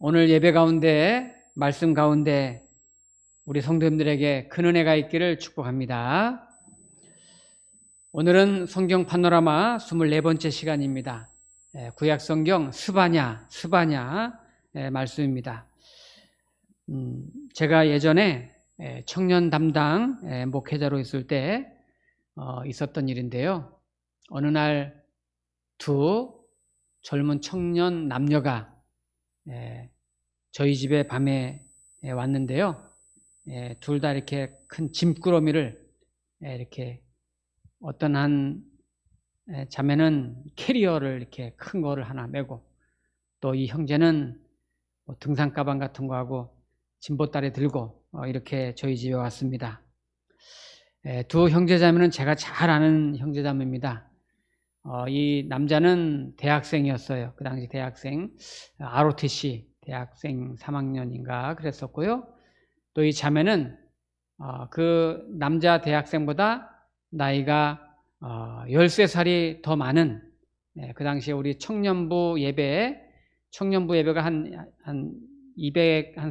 오늘 예배 가운데, 말씀 가운데 우리 성도님들에게 큰 은혜가 있기를 축복합니다. 오늘은 성경 파노라마 24번째 시간입니다. 구약 성경 스바냐 말씀입니다. 제가 예전에 청년 담당 목회자로 있을 때 있었던 일인데요. 어느 날 두 젊은 청년 남녀가 저희 집에 밤에 왔는데요. 둘 다 이렇게 큰 짐꾸러미를 이렇게 어떤 한 자매는 캐리어를 이렇게 큰 거를 하나 메고 또 이 형제는 뭐 등산 가방 같은 거 하고 짐보따리 들고 이렇게 저희 집에 왔습니다. 두 형제자매는 제가 잘 아는 형제자매입니다. 이 남자는 대학생이었어요. 그 당시 대학생, ROTC 대학생 3학년인가 그랬었고요. 또 이 자매는 그 남자 대학생보다 나이가 13살이 더 많은, 그 당시에 우리 청년부 예배가 한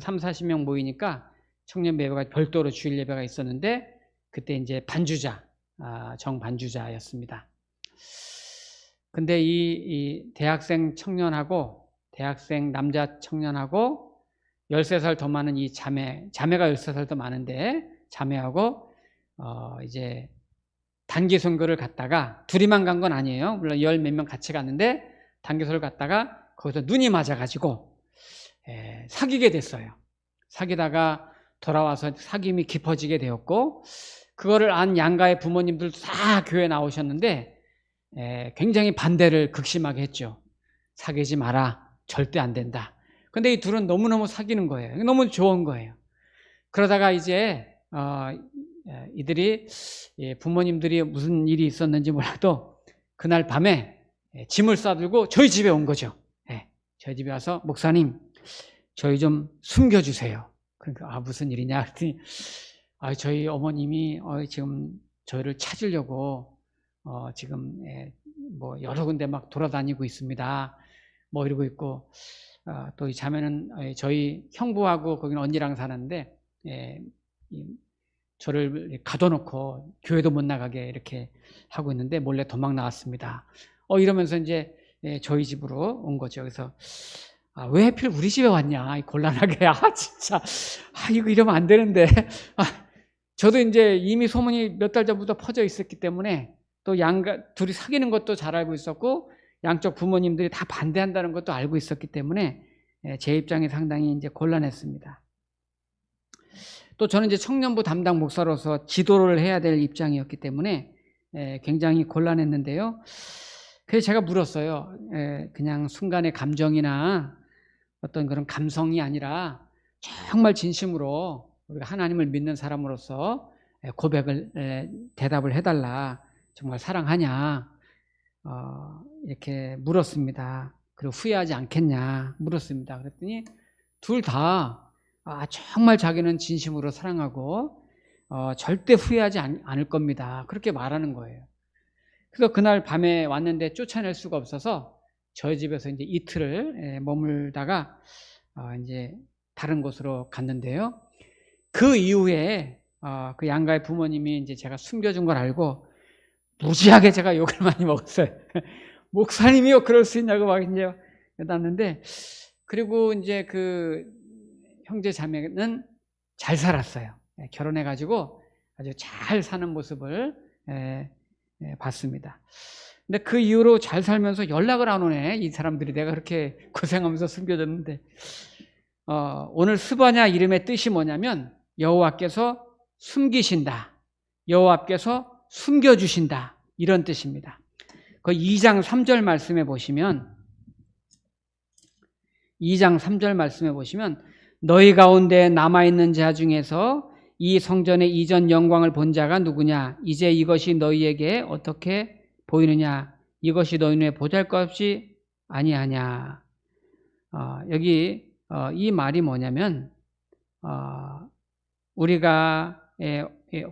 3, 40명 모이니까 청년부 예배가 별도로 주일 예배가 있었는데 그때 이제 정반주자였습니다. 근데 이 대학생 청년하고 대학생 남자 청년하고 13살 더 많은 이 자매가 13살 더 많은데 자매하고 이제 단기 선교를 갔다가 둘이만 간 건 아니에요. 물론 10 몇 명 같이 갔는데 단기 선교를 갔다가 거기서 눈이 맞아가지고 사귀게 됐어요. 사귀다가 돌아와서 사귐이 깊어지게 되었고 그거를 안 양가의 부모님들도 다 교회에 나오셨는데 굉장히 반대를 극심하게 했죠. 사귀지 마라. 절대 안 된다. 근데 이 둘은 너무너무 사귀는 거예요. 너무 좋은 거예요. 그러다가 이제 이들이 부모님들이 무슨 일이 있었는지 몰라도 그날 밤에 짐을 싸들고 저희 집에 온 거죠. 저희 집에 와서 목사님 저희 좀 숨겨주세요. 그러니까 무슨 일이냐 그랬더니 저희 어머님이 지금 저희를 찾으려고 지금 뭐 여러 군데 막 돌아다니고 있습니다. 뭐 이러고 있고 또 이 자매는 저희 형부하고 거기는 언니랑 사는데 저를 가둬놓고 교회도 못 나가게 이렇게 하고 있는데 몰래 도망 나왔습니다. 이러면서 이제 저희 집으로 온 거죠. 그래서 왜 하필 우리 집에 왔냐 곤란하게 진짜 이거 이러면 안 되는데 저도 이제 이미 소문이 몇 달 전부터 퍼져 있었기 때문에 또 둘이 사귀는 것도 잘 알고 있었고 양쪽 부모님들이 다 반대한다는 것도 알고 있었기 때문에 제 입장이 상당히 이제 곤란했습니다. 또 저는 이제 청년부 담당 목사로서 지도를 해야 될 입장이었기 때문에 굉장히 곤란했는데요. 그래서 제가 물었어요. 그냥 순간의 감정이나 어떤 그런 감성이 아니라 정말 진심으로 우리가 하나님을 믿는 사람으로서 대답을 해달라. 정말 사랑하냐 이렇게 물었습니다. 그리고 후회하지 않겠냐 물었습니다. 그랬더니 둘 다 정말 자기는 진심으로 사랑하고 절대 후회하지 않을 겁니다. 그렇게 말하는 거예요. 그래서 그날 밤에 왔는데 쫓아낼 수가 없어서 저희 집에서 이제 이틀을 머물다가 이제 다른 곳으로 갔는데요. 그 이후에 그 양가의 부모님이 이제 제가 숨겨준 걸 알고 무지하게 제가 욕을 많이 먹었어요. 목사님이요 그럴 수 있냐고 막 이제 그랬는데 그리고 이제 그 형제 자매는 잘 살았어요. 결혼해가지고 아주 잘 사는 모습을 봤습니다. 근데 그 이후로 잘 살면서 연락을 안 오네. 이 사람들이 내가 그렇게 고생하면서 숨겨졌는데 오늘 스바냐 이름의 뜻이 뭐냐면 여호와께서 숨기신다. 여호와께서 숨겨주신다. 이런 뜻입니다. 그 2장 3절 말씀에 보시면 2장 3절 말씀에 보시면 너희 가운데 남아있는 자 중에서 이 성전의 이전 영광을 본 자가 누구냐? 이제 이것이 너희에게 어떻게 보이느냐? 이것이 너희 눈에 보잘것없이 아니하냐? 여기 이 말이 뭐냐면 우리가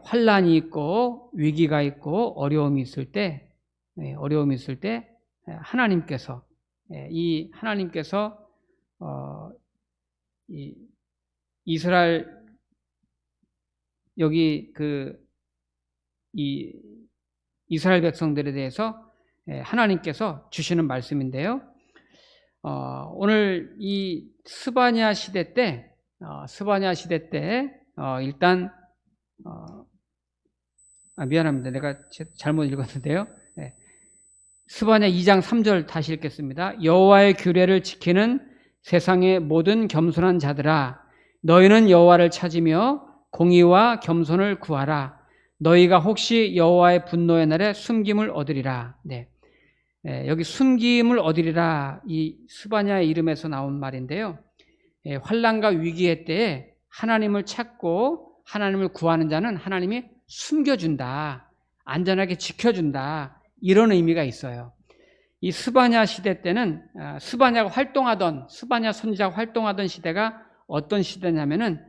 환난이 있고 위기가 있고 어려움이 있을 때 하나님께서 이 이스라엘 여기 이 이스라엘 백성들에 대해서 하나님께서 주시는 말씀인데요. 오늘 이 스바냐 시대 때 일단 미안합니다. 내가 잘못 읽었는데요. 스바냐 2장 3절 다시 읽겠습니다. 여호와의 규례를 지키는 세상의 모든 겸손한 자들아, 너희는 여호와를 찾으며 공의와 겸손을 구하라. 너희가 혹시 여호와의 분노의 날에 숨김을 얻으리라. 여기 숨김을 얻으리라, 이 스바냐의 이름에서 나온 말인데요. 환난과 위기의 때에 하나님을 찾고 하나님을 구하는 자는 하나님이 숨겨준다, 안전하게 지켜준다, 이런 의미가 있어요. 이 스바냐 시대 때는 스바냐 선지자가 활동하던 시대가 어떤 시대냐면은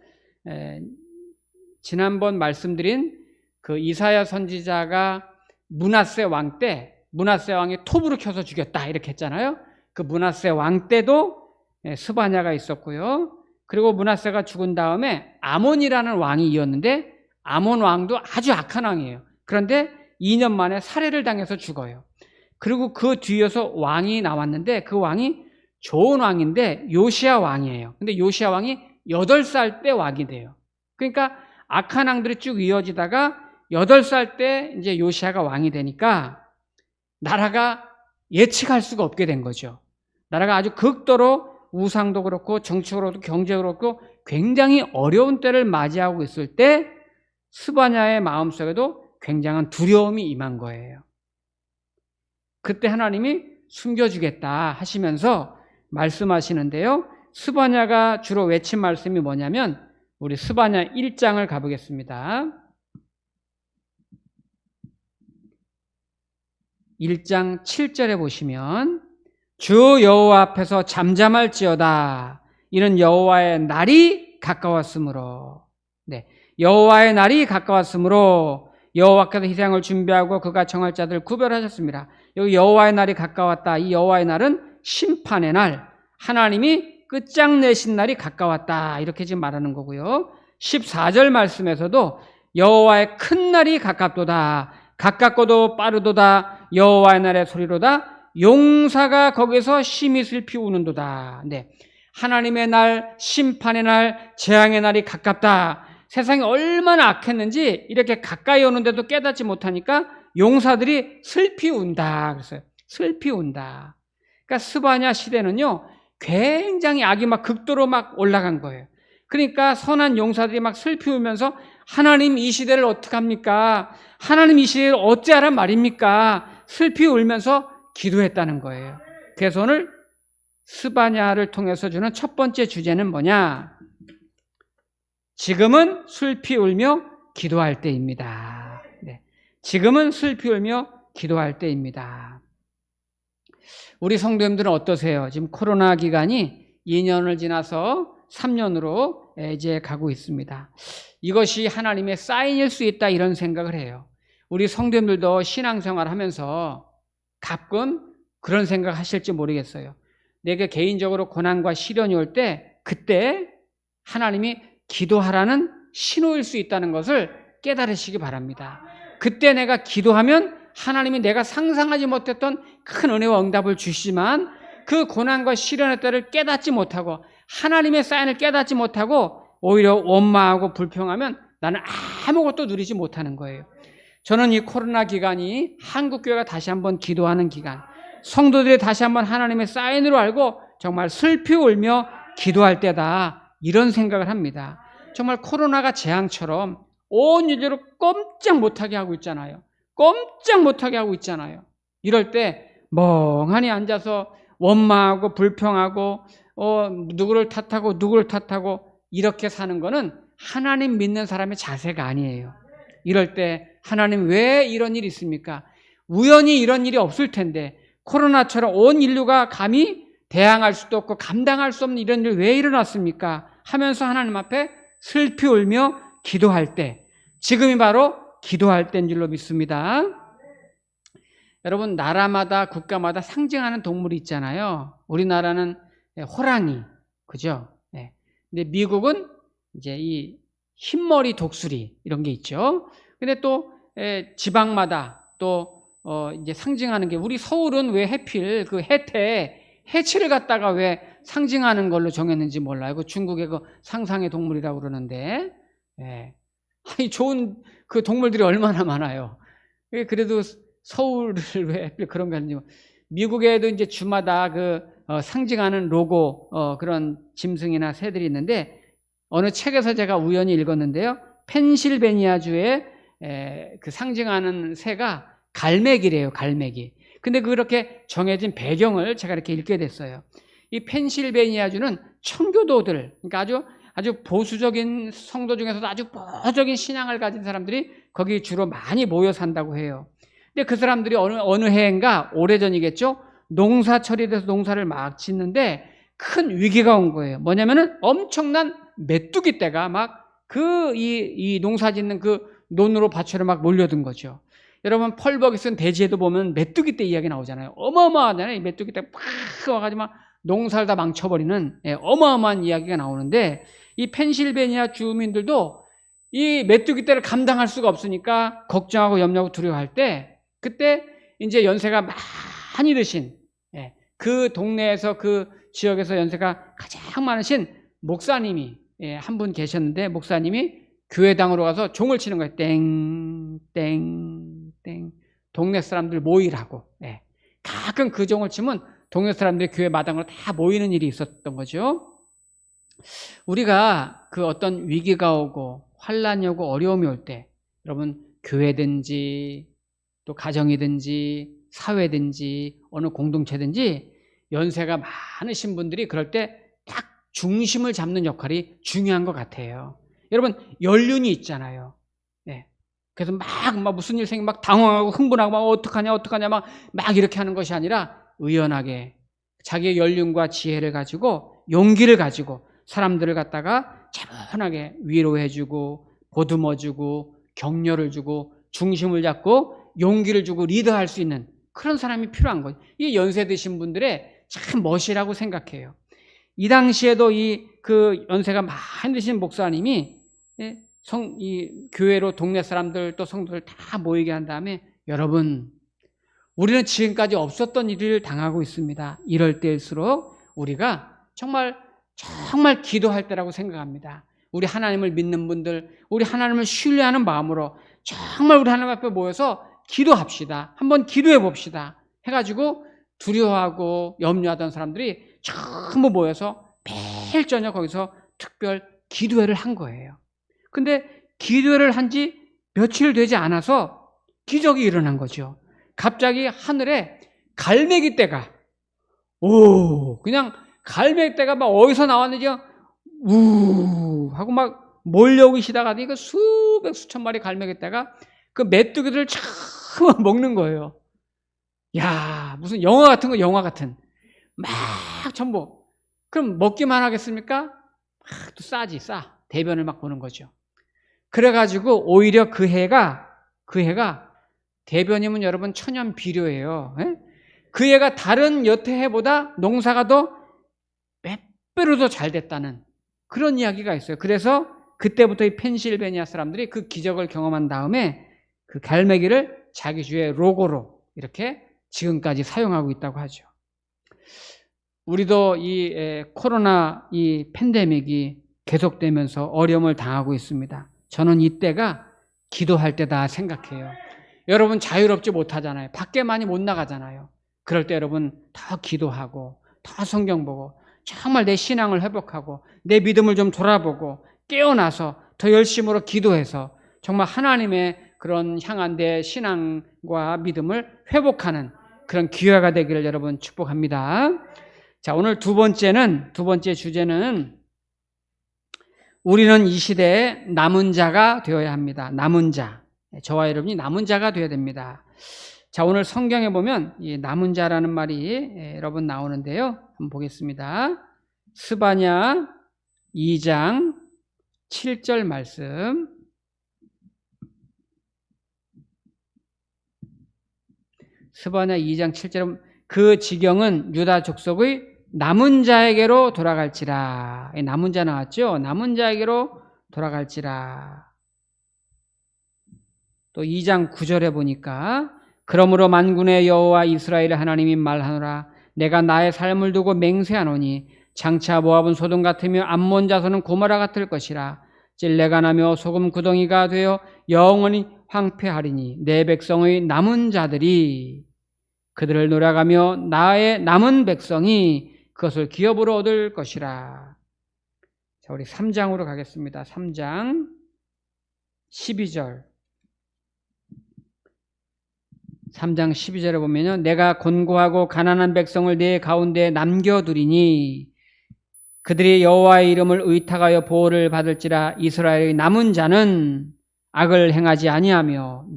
지난번 말씀드린 그 이사야 선지자가 므낫세 왕 때, 므낫세 왕이 톱으로 켜서 죽였다 이렇게 했잖아요. 그 므낫세 왕 때도 스바냐가 있었고요. 그리고 므낫세가 죽은 다음에 아몬이라는 왕이 이었는데, 아몬 왕도 아주 악한 왕이에요. 그런데 2년 만에 살해를 당해서 죽어요. 그리고 그 뒤에서 왕이 나왔는데, 그 왕이 좋은 왕인데 요시야 왕이에요. 근데 요시야 왕이 8살 때 왕이 돼요. 그러니까 악한 왕들이 쭉 이어지다가 8살 때 이제 요시야가 왕이 되니까 나라가 예측할 수가 없게 된 거죠. 나라가 아주 극도로 우상도 그렇고 정치적으로도 경제적으로 그렇고 굉장히 어려운 때를 맞이하고 있을 때 스바냐의 마음속에도 굉장한 두려움이 임한 거예요. 그때 하나님이 숨겨주겠다 하시면서 말씀하시는데요. 스바냐가 주로 외친 말씀이 뭐냐면, 우리 스바냐 1장을 가보겠습니다. 1장 7절에 보시면, 주 여호와 앞에서 잠잠할지어다. 이는 여호와의 날이 가까웠으므로. 여호와의 날이 가까웠으므로 여호와께서 희생을 준비하고 그가 정할 자들을 구별하셨습니다. 여기 여호와의 날이 가까웠다. 이 여호와의 날은 심판의 날, 하나님이 끝장내신 날이 가까웠다, 이렇게 지금 말하는 거고요. 14절 말씀에서도 여호와의 큰 날이 가깝도다. 가깝고도 빠르도다. 여호와의 날의 소리로다. 용사가 거기서 심히 슬피 우는도다. 하나님의 날, 심판의 날, 재앙의 날이 가깝다. 세상이 얼마나 악했는지 이렇게 가까이 오는데도 깨닫지 못하니까 용사들이 슬피 운다 그랬어요. 슬피 운다. 그러니까 스바냐 시대는요, 굉장히 악이 막 극도로 막 올라간 거예요. 그러니까 선한 용사들이 막 슬피 울면서 하나님 이 시대를 어떡합니까? 하나님 이 시대를 어찌하란 말입니까? 슬피 울면서 기도했다는 거예요. 그래서 오늘 스바냐를 통해서 주는 첫 번째 주제는 뭐냐? 지금은 슬피 울며 기도할 때입니다. 지금은 슬피 울며 기도할 때입니다. 우리 성도님들은 어떠세요? 지금 코로나 기간이 2년을 지나서 3년으로 이제 가고 있습니다. 이것이 하나님의 사인일 수 있다, 이런 생각을 해요. 우리 성도님들도 신앙생활 하면서 가끔 그런 생각 하실지 모르겠어요. 내게 개인적으로 고난과 시련이 올 때, 그때 하나님이 기도하라는 신호일 수 있다는 것을 깨달으시기 바랍니다. 그때 내가 기도하면 하나님이 내가 상상하지 못했던 큰 은혜와 응답을 주시지만, 그 고난과 시련의 때를 깨닫지 못하고 하나님의 사인을 깨닫지 못하고 오히려 원망하고 불평하면 나는 아무것도 누리지 못하는 거예요. 저는 이 코로나 기간이 한국교회가 다시 한번 기도하는 기간, 성도들이 다시 한번 하나님의 사인으로 알고 정말 슬피 울며 기도할 때다, 이런 생각을 합니다. 정말 코로나가 재앙처럼 온 인류를 꼼짝 못하게 하고 있잖아요. 꼼짝 못하게 하고 있잖아요. 이럴 때 멍하니 앉아서 원망하고 불평하고 누구를 탓하고 이렇게 사는 거는 하나님 믿는 사람의 자세가 아니에요. 이럴 때 하나님 왜 이런 일이 있습니까? 우연히 이런 일이 없을 텐데, 코로나처럼 온 인류가 감히 대항할 수도 없고 감당할 수 없는 이런 일이 왜 일어났습니까? 하면서 하나님 앞에 슬피 울며 기도할 때, 지금이 바로 기도할 때인 줄로 믿습니다. 여러분, 나라마다 국가마다 상징하는 동물이 있잖아요. 우리나라는 호랑이, 그죠? 근데 미국은 이제 이 흰머리 독수리 이런 게 있죠. 근데 또 지방마다 또 이제 상징하는 게, 우리 서울은 왜 하필 그 해치를 갖다가 왜 상징하는 걸로 정했는지 몰라요. 그 중국의 그 상상의 동물이라고 그러는데, 아니 좋은 그 동물들이 얼마나 많아요. 그래도 서울을 왜 하필 그런 거 하는지. 미국에도 이제 주마다 그 상징하는 로고 그런 짐승이나 새들이 있는데, 어느 책에서 제가 우연히 읽었는데요. 펜실베니아주의 그 상징하는 새가 갈매기래요, 갈매기. 근데 그렇게 정해진 배경을 제가 이렇게 읽게 됐어요. 이 펜실베니아주는 청교도들, 그러니까 아주 보수적인 성도 중에서도 아주 보수적인 신앙을 가진 사람들이 거기 주로 많이 모여 산다고 해요. 근데 그 사람들이 어느 해인가, 오래전이겠죠? 농사철이 돼서 농사를 막 짓는데 큰 위기가 온 거예요. 뭐냐면은 엄청난 메뚜기 떼가 막 이 농사 짓는 그 논으로 밭으로 막 몰려든 거죠. 여러분 펄벅이 쓴 대지에도 보면 메뚜기 떼 이야기 나오잖아요. 어마어마하잖아요. 이 메뚜기 떼 팍 와가지고 막 농사를 다 망쳐버리는 어마어마한 이야기가 나오는데, 이 펜실베니아 주민들도 이 메뚜기 떼를 감당할 수가 없으니까 걱정하고 염려하고 두려워할 때, 그때 이제 연세가 많이 드신 그 동네에서 그 지역에서 연세가 가장 많으신 목사님이 한 분 계셨는데, 목사님이 교회당으로 가서 종을 치는 거예요. 땡, 땡, 땡. 동네 사람들 모이라고. 가끔 그 종을 치면 동네 사람들이 교회 마당으로 다 모이는 일이 있었던 거죠. 우리가 그 어떤 위기가 오고 환란이 오고 어려움이 올 때, 여러분 교회든지 또 가정이든지 사회든지 어느 공동체든지 연세가 많으신 분들이 그럴 때 딱 중심을 잡는 역할이 중요한 것 같아요. 여러분 연륜이 있잖아요. 그래서 막 무슨 일 생기면 막 당황하고 흥분하고 막 어떡하냐 막 이렇게 하는 것이 아니라, 의연하게 자기의 연륜과 지혜를 가지고 용기를 가지고 사람들을 갖다가 차분하게 위로해주고 보듬어주고 격려를 주고 중심을 잡고 용기를 주고 리드할 수 있는 그런 사람이 필요한 거예요. 이게 연세 드신 분들의 참 멋이라고 생각해요. 이 당시에도 그 연세가 많이 드신 목사님이 이 교회로 동네 사람들 또 성도들 다 모이게 한 다음에, 여러분 우리는 지금까지 없었던 일을 당하고 있습니다. 이럴 때일수록 우리가 정말 기도할 때라고 생각합니다. 우리 하나님을 믿는 분들, 우리 하나님을 신뢰하는 마음으로 정말 우리 하나님 앞에 모여서 기도합시다. 한번 기도해 봅시다. 해가지고 두려워하고 염려하던 사람들이 전부 모여서 매일 저녁 거기서 특별 기도회를 한 거예요. 근데 기도회를 한 지 며칠 되지 않아서 기적이 일어난 거죠. 갑자기 하늘에 갈매기 떼가 그냥 갈매기 떼가 막 어디서 나왔는지 우 하고 막 몰려오기 시작하더니 수백 수천 마리 갈매기 떼가 그 메뚜기들을 참 먹는 거예요. 야, 무슨 영화 같은 막 전부. 그럼 먹기만 하겠습니까? 또 싸 대변을 막 보는 거죠. 그래가지고 오히려 그 해가 대변이면 여러분 천연 비료예요. 그 해가 다른 여태 해보다 농사가 더 몇 배로 더 잘 됐다는 그런 이야기가 있어요. 그래서 그때부터 이 펜실베니아 사람들이 그 기적을 경험한 다음에 그 갈매기를 자기 주의 로고로 이렇게 지금까지 사용하고 있다고 하죠. 우리도 이 코로나 이 팬데믹이 계속되면서 어려움을 당하고 있습니다. 저는 이때가 기도할 때다 생각해요. 여러분 자유롭지 못하잖아요. 밖에 많이 못 나가잖아요. 그럴 때 여러분 더 기도하고 더 성경 보고 정말 내 신앙을 회복하고 내 믿음을 좀 돌아보고 깨어나서 더 열심으로 기도해서 정말 하나님의 그런 향한 내 신앙과 믿음을 회복하는 그런 기회가 되기를 여러분 축복합니다. 자, 오늘 두 번째 주제는 우리는 이 시대에 남은 자가 되어야 합니다. 남은 자. 저와 여러분이 남은 자가 되어야 됩니다. 자, 오늘 성경에 보면 이 남은 자라는 말이 여러분 나오는데요. 한번 보겠습니다. 스바냐 2장 7절 말씀. 스바냐 2장 7절, 그 지경은 유다 족속의 남은 자에게로 돌아갈지라. 남은 자 나왔죠? 남은 자에게로 돌아갈지라. 또 2장 9절에 보니까 그러므로 만군의 여호와 이스라엘의 하나님이 말하노라. 내가 나의 삶을 두고 맹세하노니 장차 모압은 소돔 같으며 암몬 자손은 고모라 같을 것이라. 찔레가 나며 소금 구덩이가 되어 영원히 황폐하리니 내 백성의 남은 자들이 그들을 노래하며 나의 남은 백성이 그것을 기업으로 얻을 것이라. 자, 우리 3장으로 가겠습니다. 3장 12절. 3장 12절에 보면요. 내가 곤고하고 가난한 백성을 내 가운데 남겨두리니 그들이 여호와의 이름을 의탁하여 보호를 받을지라. 이스라엘의 남은 자는 악을 행하지 아니하며,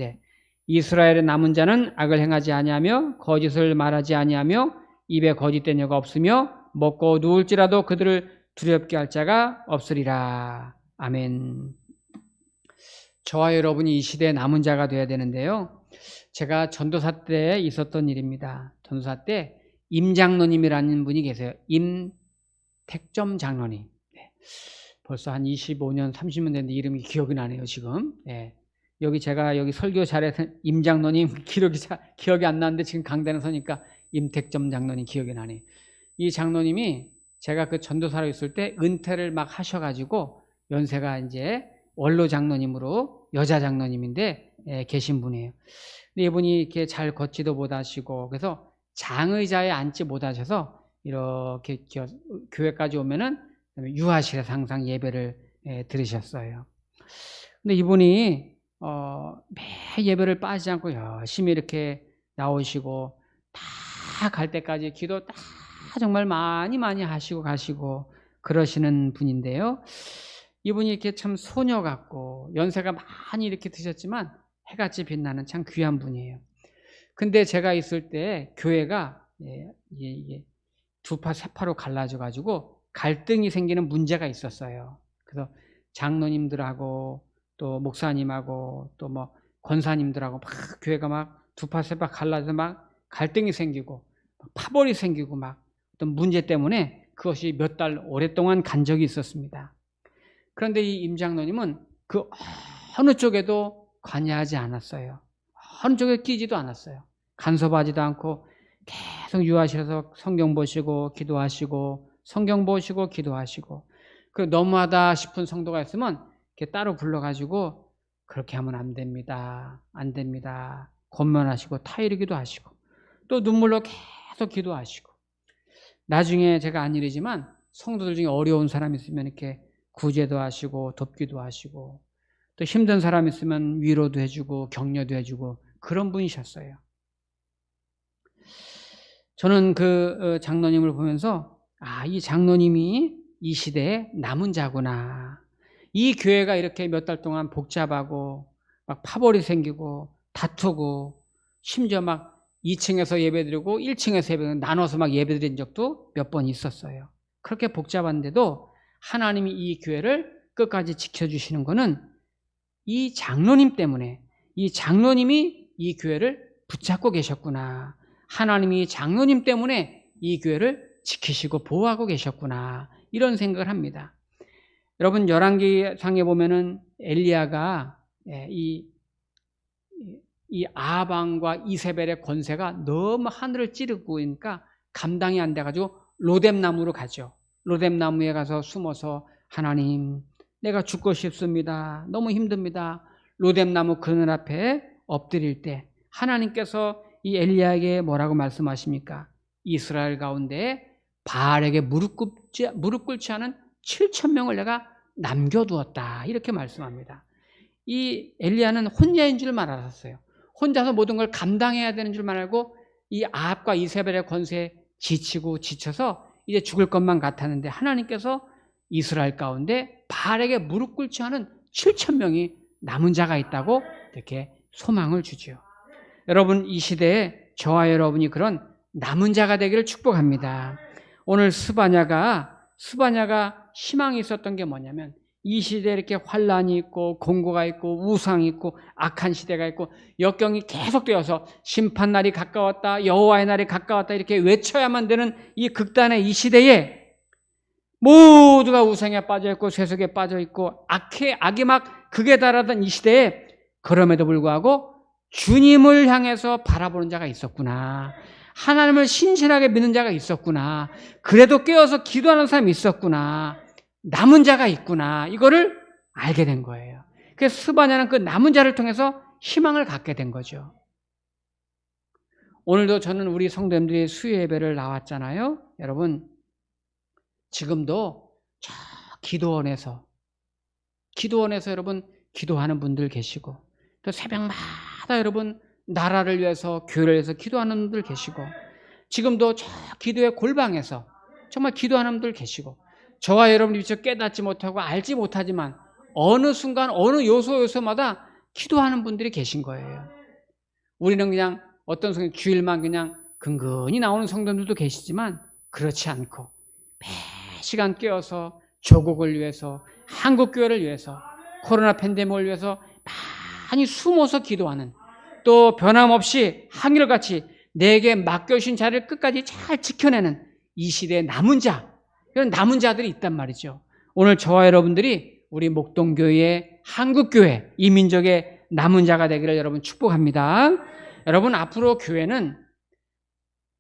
이스라엘의 남은 자는 악을 행하지 아니하며 거짓을 말하지 아니하며 입에 거짓된 여가 없으며 먹고 누울지라도 그들을 두렵게 할 자가 없으리라. 아멘. 저와 여러분이 이 시대의 남은 자가 되어야 되는데요. 제가 전도사 때 있었던 일입니다. 전도사 때 임장로님이라는 분이 계세요. 임택점 장로님. 벌써 한 25년, 30년 됐는데 이름이 기억이 나네요, 지금. 여기 제가 여기 설교 잘해서 임장로님 기억이 안 나는데 지금 강단에 서니까 임택점 장로님 기억이 나네요. 이 장로님이 제가 그 전도사로 있을 때 은퇴를 막 하셔가지고 연세가 이제 원로 장로님으로 여자 장로님인데 계신 분이에요. 근데 이분이 이렇게 잘 걷지도 못하시고 그래서 장의자에 앉지 못하셔서 이렇게 교회까지 오면은 유아실에서 항상 예배를 들으셨어요. 근데 이분이 매 예배를 빠지지 않고 열심히 이렇게 나오시고 다 갈 때까지 기도 다 정말 많이 하시고 가시고 그러시는 분인데요. 이분이 이렇게 참 소녀 같고 연세가 많이 이렇게 드셨지만 해같이 빛나는 참 귀한 분이에요. 근데 제가 있을 때 교회가 두 파, 세 파로 갈라져 가지고 갈등이 생기는 문제가 있었어요. 그래서 장로님들하고 또 목사님하고 또 뭐 권사님들하고 막 교회가 막 두 파, 세 파 갈라져서 막 갈등이 생기고 파벌이 생기고 막 어떤 문제 때문에 그것이 몇 달 오랫동안 간 적이 있었습니다. 그런데 이 임장로님은 그 어느 쪽에도 관여하지 않았어요. 어느 쪽에 끼지도 않았어요. 간섭하지도 않고 계속 유아실에서 성경 보시고 기도하시고 성경 보시고 기도하시고 그리고 너무하다 싶은 성도가 있으면 이렇게 따로 불러가지고 그렇게 하면 안 됩니다. 안 됩니다. 권면하시고 타이르기도 하시고 또 눈물로 계속 기도하시고 나중에 제가 안 이르지만 성도들 중에 어려운 사람 있으면 이렇게 구제도 하시고 돕기도 하시고 또 힘든 사람 있으면 위로도 해주고 격려도 해주고 그런 분이셨어요. 저는 그 장로님을 보면서 이 장로님이 이 시대의 남은 자구나. 이 교회가 이렇게 몇 달 동안 복잡하고 막 파벌이 생기고 다투고 심지어 막 2층에서 예배드리고 1층에서 예배드리고 나눠서 막 예배드린 적도 몇 번 있었어요. 그렇게 복잡한데도 하나님이 이 교회를 끝까지 지켜주시는 것은 이 장로님 때문에 이 장로님이 이 교회를 붙잡고 계셨구나. 하나님이 장로님 때문에 이 교회를 지키시고 보호하고 계셨구나. 이런 생각을 합니다. 여러분 열왕기상에 보면은 엘리야가 이 아방과 이세벨의 권세가 너무 하늘을 찌르고 있으니까 감당이 안 돼가지고 로뎀나무로 가죠. 로뎀나무에 가서 숨어서 하나님 내가 죽고 싶습니다. 너무 힘듭니다. 로뎀나무 그늘 앞에 엎드릴 때 하나님께서 이 엘리야에게 뭐라고 말씀하십니까? 이스라엘 가운데 바알에게 무릎 꿇지 않은 7,000명을 내가 남겨두었다. 이렇게 말씀합니다. 이 엘리야는 혼자인 줄만 알았어요. 혼자서 모든 걸 감당해야 되는 줄만 알고 이 아합과 이세벨의 권세에 지치고 지쳐서 이제 죽을 것만 같았는데 하나님께서 이스라엘 가운데 바알에게 무릎 꿇지 않은 7,000명이 남은 자가 있다고 이렇게 소망을 주죠. 여러분 이 시대에 저와 여러분이 그런 남은 자가 되기를 축복합니다. 오늘 스바냐가 희망이 있었던 게 뭐냐면 이 시대에 이렇게 환란이 있고 공고가 있고 우상이 있고 악한 시대가 있고 역경이 계속되어서 심판날이 가까웠다, 여호와의 날이 가까웠다 이렇게 외쳐야만 되는 이 극단의 이 시대에 모두가 우상에 빠져있고 세속에 빠져있고 악이 막 극에 달하던 이 시대에 그럼에도 불구하고 주님을 향해서 바라보는 자가 있었구나. 하나님을 신실하게 믿는 자가 있었구나. 그래도 깨어서 기도하는 사람이 있었구나. 남은 자가 있구나. 이거를 알게 된 거예요. 그래서 스바냐는 그 남은 자를 통해서 희망을 갖게 된 거죠. 오늘도 저는 우리 성도님들이 수요 예배를 나왔잖아요. 여러분 지금도 저 기도원에서 여러분 기도하는 분들 계시고 또 새벽마다 여러분 나라를 위해서 교회를 위해서 기도하는 분들 계시고 지금도 저 기도의 골방에서 정말 기도하는 분들 계시고 저와 여러분이 미처 깨닫지 못하고 알지 못하지만 어느 순간 어느 요소마다 기도하는 분들이 계신 거예요. 우리는 그냥 어떤 성경 주일만 그냥 근근히 나오는 성도들도 계시지만 그렇지 않고 매 시간 깨어서 조국을 위해서 한국교회를 위해서 코로나 팬데믹을 위해서 많이 숨어서 기도하는 또 변함없이 한결같이 내게 맡겨주신 자를 끝까지 잘 지켜내는 이 시대의 남은 자 이런 남은 자들이 있단 말이죠. 오늘 저와 여러분들이 우리 목동교회 한국교회 이 민족의 남은 자가 되기를 여러분 축복합니다. 여러분 앞으로 교회는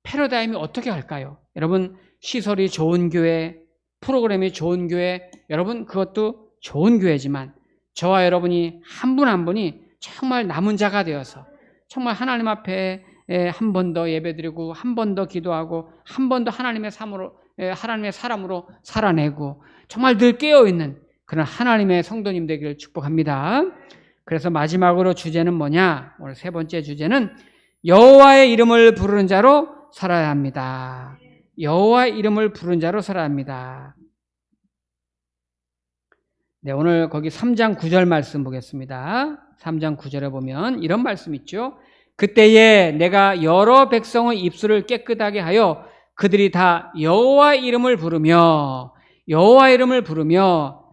패러다임이 어떻게 할까요? 여러분 시설이 좋은 교회 프로그램이 좋은 교회 여러분 그것도 좋은 교회지만 저와 여러분이 한 분 한 분이 정말 남은 자가 되어서 정말 하나님 앞에 한 번 더 예배드리고 한 번 더 기도하고 한 번 더 하나님의 사람으로 살아내고 정말 늘 깨어있는 그런 하나님의 성도님 되기를 축복합니다. 그래서 마지막으로 주제는 뭐냐? 오늘 세 번째 주제는 여호와의 이름을 부르는 자로 살아야 합니다. 여호와의 이름을 부르는 자로 살아야 합니다. 네, 오늘 거기 3장 9절 말씀 보겠습니다. 3장 9절에 보면 이런 말씀 있죠. 그때에 내가 여러 백성의 입술을 깨끗하게 하여 그들이 다 여호와의 이름을 부르며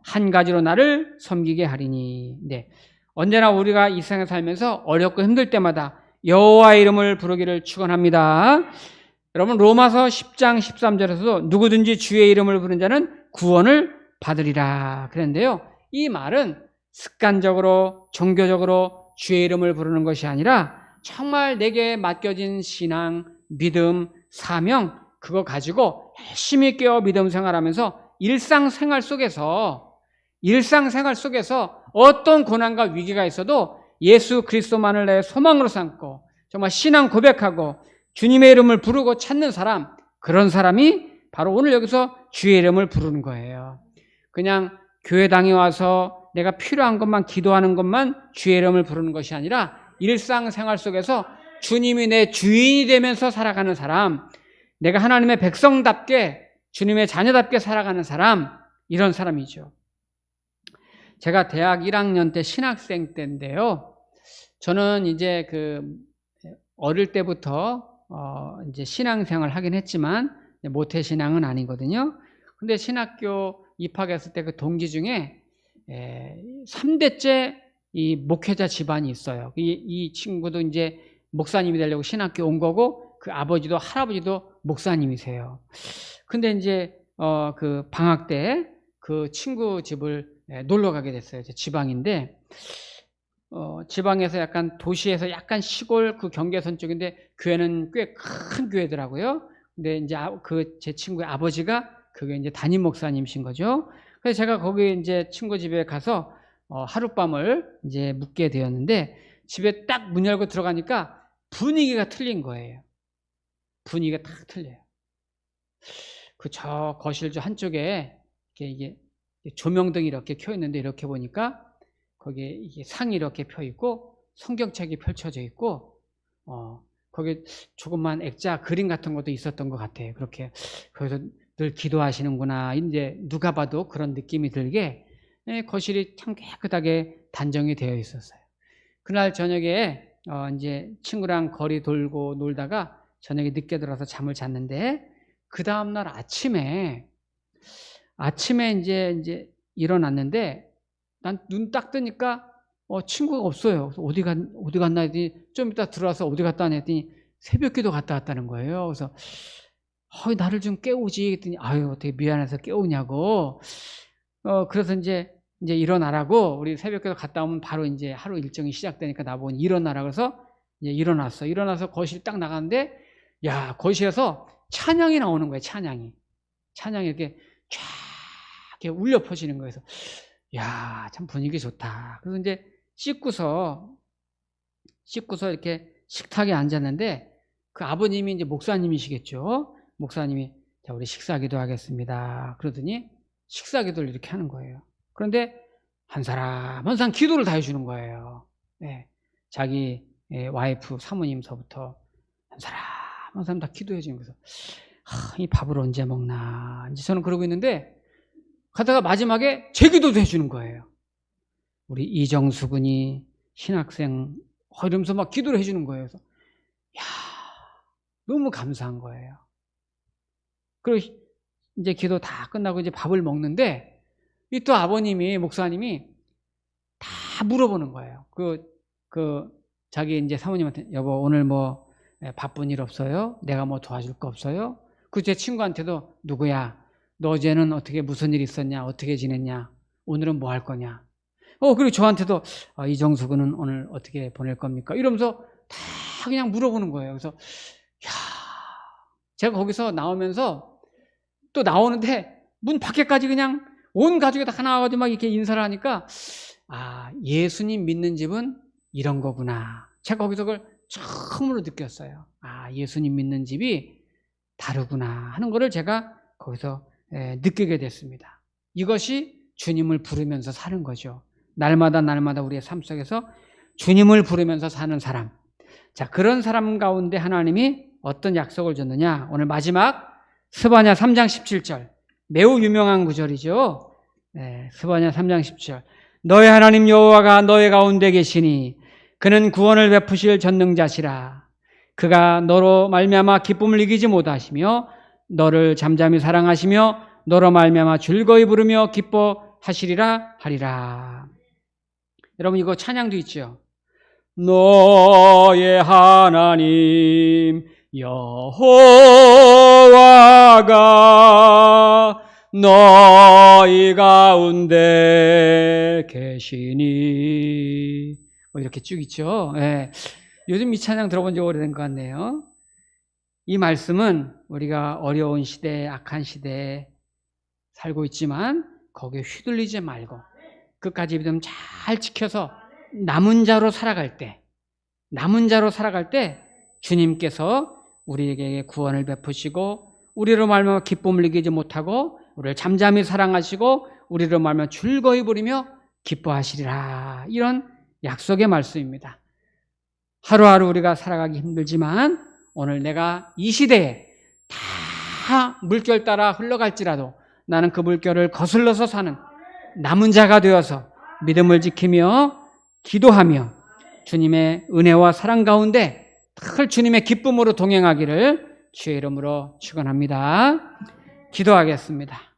한 가지로 나를 섬기게 하리니. 네, 언제나 우리가 이 세상에 살면서 어렵고 힘들 때마다 여호와의 이름을 부르기를 축원합니다. 여러분 로마서 10장 13절에서도 누구든지 주의 이름을 부르는 자는 구원을 받으리라 그랬는데요. 이 말은 습관적으로 종교적으로 주의 이름을 부르는 것이 아니라 정말 내게 맡겨진 신앙, 믿음, 사명 그거 가지고 열심히 깨어 믿음 생활하면서 일상생활 속에서 어떤 고난과 위기가 있어도 예수 그리스도만을 내 소망으로 삼고 정말 신앙 고백하고 주님의 이름을 부르고 찾는 사람 그런 사람이 바로 오늘 여기서 주의 이름을 부르는 거예요. 그냥 교회당에 와서 내가 필요한 것만 기도하는 것만 주의 이름을 부르는 것이 아니라 일상생활 속에서 주님이 내 주인이 되면서 살아가는 사람 내가 하나님의 백성답게 주님의 자녀답게 살아가는 사람 이런 사람이죠. 제가 대학 1학년 때 신학생 때인데요. 저는 이제 어릴 때부터 이제 신앙생활 하긴 했지만 모태신앙은 아니거든요. 근데 신학교 입학했을 때 그 동기 중에 3대째 이 목회자 집안이 있어요. 이 친구도 이제 목사님이 되려고 신학교 온 거고 그 아버지도 할아버지도 목사님이세요. 근데 이제 그 방학 때 그 친구 집을 놀러 가게 됐어요. 제 지방인데 지방에서 약간 도시에서 약간 시골 그 경계선 쪽인데 교회는 꽤 큰 교회더라고요. 근데 이제 제 친구의 아버지가 그게 이제 담임 목사님이신 거죠. 그래서 제가 거기 이제 친구 집에 가서 하룻밤을 이제 묵게 되었는데 집에 딱 문 열고 들어가니까 분위기가 틀린 거예요. 분위기가 딱 틀려요. 저 거실 저 한쪽에 이게 조명등이 이렇게 켜 있는데 이렇게 보니까 거기에 이게 상이 이렇게 펴 있고 성경책이 펼쳐져 있고 거기에 조그만 액자 그림 같은 것도 있었던 것 같아요. 그렇게 거기서 늘 기도하시는구나. 이제 누가 봐도 그런 느낌이 들게 거실이 참 깨끗하게 단정이 되어 있었어요. 그날 저녁에 이제 친구랑 거리 돌고 놀다가 저녁에 늦게 들어서 잠을 잤는데 그 다음 날 아침에 이제 일어났는데 난 눈 딱 뜨니까 친구가 없어요. 그래서 어디 갔나 했더니 좀 이따 들어와서 어디 갔다 왔냐 했더니 새벽기도 갔다 왔다는 거예요. 그래서 나를 좀 깨우지 했더니 아유 어떻게 미안해서 깨우냐고. 그래서 이제 일어나라고, 우리 새벽기도 갔다 오면 바로 이제 하루 일정이 시작되니까 나보고 일어나라 그래서 이제 일어났어. 일어나서 거실 딱 나가는데 야, 거실에서 찬양이 나오는 거예요. 찬양이 이렇게 쫙 이렇게 울려 퍼지는 거예요. 그래서 야, 참 분위기 좋다. 그래서 이제 씻고서 이렇게 식탁에 앉았는데 그 아버님이 이제 목사님이시겠죠. 목사님이 자, 우리 식사기도 하겠습니다. 그러더니 식사기도를 이렇게 하는 거예요. 그런데 한 사람 한 사람 기도를 다 해주는 거예요. 네. 자기 와이프 사모님서부터 한 사람 다 기도해 주는 거예요. 이 밥을 언제 먹나 이제 저는 그러고 있는데 가다가 마지막에 제 기도도 해주는 거예요. 우리 이정수 군이 신학생 이러면서 막 기도를 해주는 거예요. 그래서 야, 너무 감사한 거예요. 그리고 이제 기도 다 끝나고 이제 밥을 먹는데 이 또 아버님이 목사님이 다 물어보는 거예요. 자기 이제 사모님한테 여보 오늘 뭐 바쁜 일 없어요? 내가 뭐 도와줄 거 없어요? 그 제 친구한테도 누구야? 너 어제는 어떻게 무슨 일 있었냐? 어떻게 지냈냐? 오늘은 뭐 할 거냐? 그리고 저한테도 이정수 군은 오늘 어떻게 보낼 겁니까? 이러면서 다 그냥 물어보는 거예요. 그래서 야, 제가 거기서 나오면서 또 나오는데 문 밖에까지 그냥 온 가족이 다 나와가지고 막 이렇게 인사를 하니까 예수님 믿는 집은 이런 거구나. 제가 거기서 그걸 처음으로 느꼈어요. 예수님 믿는 집이 다르구나 하는 거를 제가 거기서 느끼게 됐습니다. 이것이 주님을 부르면서 사는 거죠. 날마다 우리의 삶 속에서 주님을 부르면서 사는 사람. 자, 그런 사람 가운데 하나님이 어떤 약속을 줬느냐? 오늘 마지막 스바냐 3장 17절. 매우 유명한 구절이죠. 스바냐 3장 17절. 너의 하나님 여호와가 너의 가운데 계시니 그는 구원을 베푸실 전능자시라. 그가 너로 말미암아 기쁨을 이기지 못하시며 너를 잠잠히 사랑하시며 너로 말미암아 즐거이 부르며 기뻐하시리라 하리라. 여러분 이거 찬양도 있죠. 너의 하나님 여호와가 너희 가운데 계시니 이렇게 쭉 있죠. 요즘 이 찬양 들어본 지 오래된 것 같네요. 이 말씀은 우리가 어려운 시대, 악한 시대에 살고 있지만 거기에 휘둘리지 말고 끝까지 믿음 잘 지켜서 남은 자로 살아갈 때 주님께서 우리에게 구원을 베푸시고 우리로 말미암아 기쁨을 이기지 못하고 우리를 잠잠히 사랑하시고 우리로 말미암아 즐거이 부리며 기뻐하시리라. 이런 약속의 말씀입니다. 하루하루 우리가 살아가기 힘들지만 오늘 내가 이 시대에 다 물결 따라 흘러갈지라도 나는 그 물결을 거슬러서 사는 남은 자가 되어서 믿음을 지키며 기도하며 주님의 은혜와 사랑 가운데 늘 주님의 기쁨으로 동행하기를 주의 이름으로 축원합니다. 기도하겠습니다.